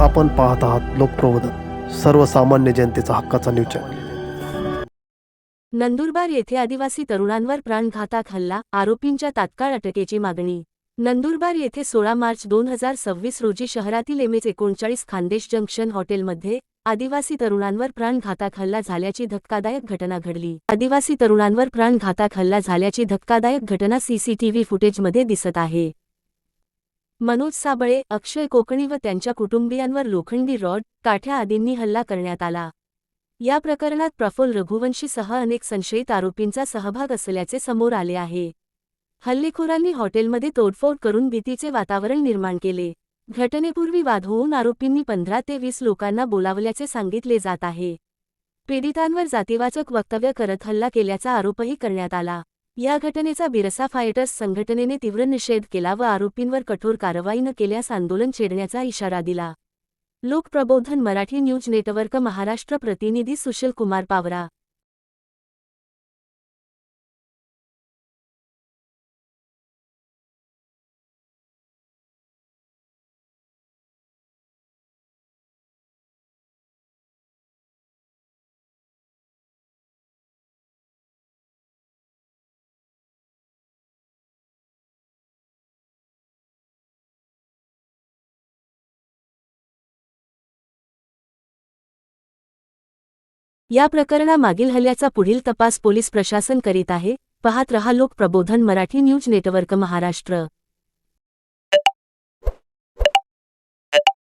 आपण पाहत आहात लोकप्रबोधन, सर्वसामान्य जनतेचा हक्काचा न्यूज चॅनल। नंदुरबार येथे आदिवासी तरुणांवर प्राणघातक हल्ला, आरोपींच्या तात्काळ अटकेची मागणी। नंदुरबार येथे 16 मार्च 2026 रोजी शहरातील MS39 खानदेश जंक्शन हॉटेलमध्ये आदिवासी तरुणांवर प्राणघातक हल्ला झाल्याची धक्कादायक घटना घडली। आदिवासी तरुणांवर प्राणघातक हल्ला झाल्याची धक्कादायक घटना CCTV फुटेजमध्ये दिसत आहे। मनोज साबळे, अक्षय कोकणी व त्यांच्या कुटुंबियांवर लोखंडी रॉड, काठ्या आदींनी हल्ला करण्यात आला। या प्रकरणात प्रफुल्ल रघुवंशीसह अनेक संशयित आरोपींचा सहभाग असल्याचे समोर आले आहे। हल्लेखोरांनी हॉटेलमध्ये तोडफोड करून भीतीचे वातावरण निर्माण केले। घटनेपूर्वी वाद होऊन आरोपींनी 15 ते 20 लोकांना बोलावल्याचे सांगितले जात आहे। पीडितांवर जातीवाचक वक्तव्य करत हल्ला केल्याचा आरोपही करण्यात आला। या घटनेचा बिरसा फायटर्स संघटनेने तीव्र निषेध केला व आरोपींवर कठोर कारवाई न केल्यास आंदोलन छेडण्याचा इशारा दिला। लोकप्रबोधन मराठी न्यूज नेटवर्क महाराष्ट्र प्रतिनिधी सुशील कुमार पावरा। या प्रकरणामागील हल्ल्याचा पुढील तपास पोलीस प्रशासन करीत आहे। पाहत रहा लोकप्रबोधन मराठी न्यूज नेटवर्क महाराष्ट्र।